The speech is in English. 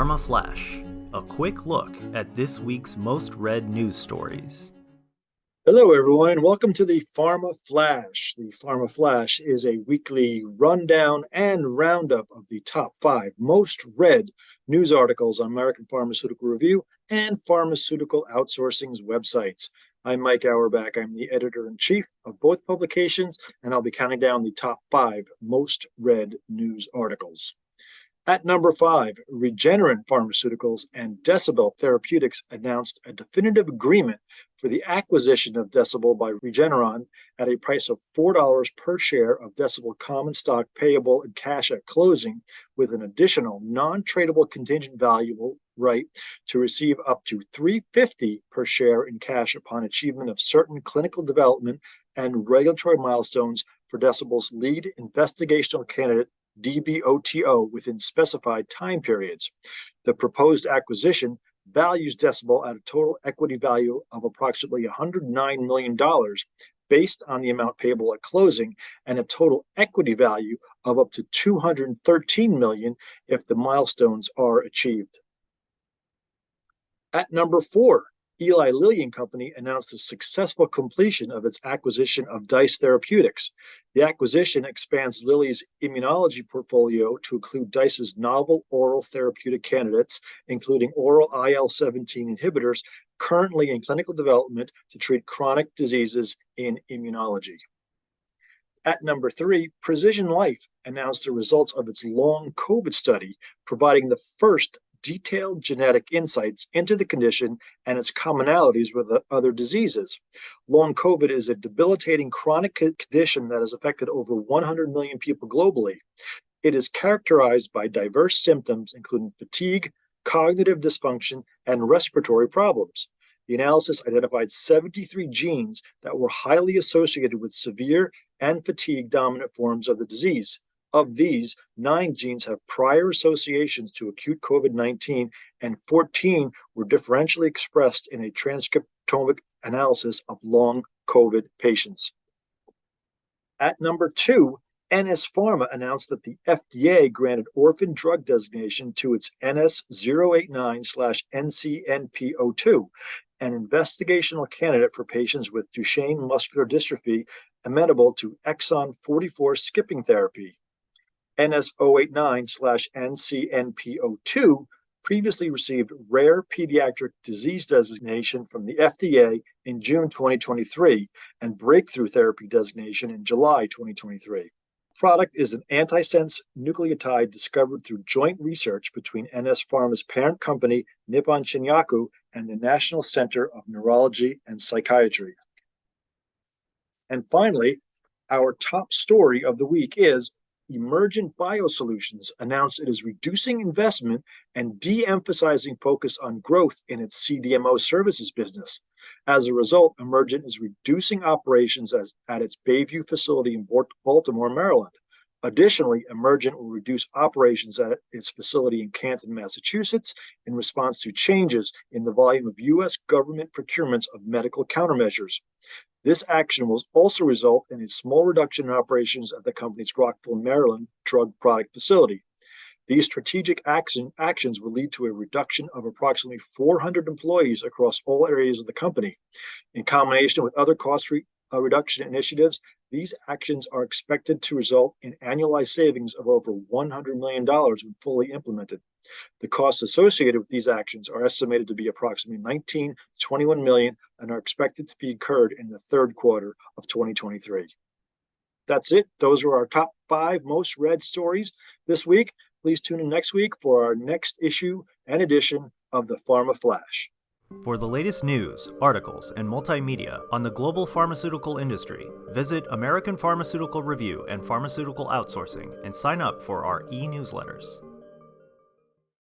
Pharma Flash, a quick look at this week's most read news stories. Hello, everyone, and welcome to the Pharma Flash. The Pharma Flash is a weekly rundown and roundup of the top 5 most read news articles on American Pharmaceutical Review and Pharmaceutical Outsourcing's websites. I'm Mike Auerbach. I'm the editor-in-chief of both publications, and I'll be counting down the top 5 most read news articles. At number 5, Regeneron Pharmaceuticals and Decibel Therapeutics announced a definitive agreement for the acquisition of Decibel by Regeneron at a price of $4 per share of Decibel common stock payable in cash at closing, with an additional non-tradeable contingent valuable right to receive up to $3.50 per share in cash upon achievement of certain clinical development and regulatory milestones for Decibel's lead investigational candidate, DB-OTO, within specified time periods. The proposed acquisition values Decibel at a total equity value of approximately $109 million based on the amount payable at closing, and a total equity value of up to $213 million if the milestones are achieved. At number 4, Eli Lilly and Company announced the successful completion of its acquisition of DICE Therapeutics. The acquisition expands Lilly's immunology portfolio to include DICE's novel oral therapeutic candidates, including oral IL-17 inhibitors currently in clinical development to treat chronic diseases in immunology. At number 3, Precision Life announced the results of its long COVID study, providing the first detailed genetic insights into the condition and its commonalities with other diseases. Long COVID is a debilitating chronic condition that has affected over 100 million people globally. It is characterized by diverse symptoms, including fatigue, cognitive dysfunction, and respiratory problems. The analysis identified 73 genes that were highly associated with severe and fatigue-dominant forms of the disease. Of these, 9 genes have prior associations to acute COVID-19, and 14 were differentially expressed in a transcriptomic analysis of long COVID patients. At number 2, NS Pharma announced that the FDA granted orphan drug designation to its NS089/NCNP02, an investigational candidate for patients with Duchenne muscular dystrophy amenable to exon 44 skipping therapy. NS089/NCNP02 previously received rare pediatric disease designation from the FDA in June 2023 and breakthrough therapy designation in July 2023. The product is an antisense nucleotide discovered through joint research between NS Pharma's parent company, Nippon Shinyaku, and the National Center of Neurology and Psychiatry. And finally, our top story of the week is Emergent Biosolutions announced it is reducing investment and de-emphasizing focus on growth in its CDMO services business. As a result, Emergent is reducing operations at its Bayview facility in Baltimore, Maryland. Additionally, Emergent will reduce operations at its facility in Canton, Massachusetts, in response to changes in the volume of U.S. government procurements of medical countermeasures. This action will also result in a small reduction in operations at the company's Rockville, Maryland drug product facility. These strategic actions will lead to a reduction of approximately 400 employees across all areas of the company. In combination with other cost reduction initiatives, these actions are expected to result in annualized savings of over $100 million when fully implemented. The costs associated with these actions are estimated to be approximately $19 to $21 million and are expected to be incurred in the third quarter of 2023. That's it. Those are our top 5 most read stories this week. Please tune in next week for our next issue and edition of the Pharma Flash. For the latest news, articles, and multimedia on the global pharmaceutical industry, visit American Pharmaceutical Review and Pharmaceutical Outsourcing and sign up for our e-newsletters.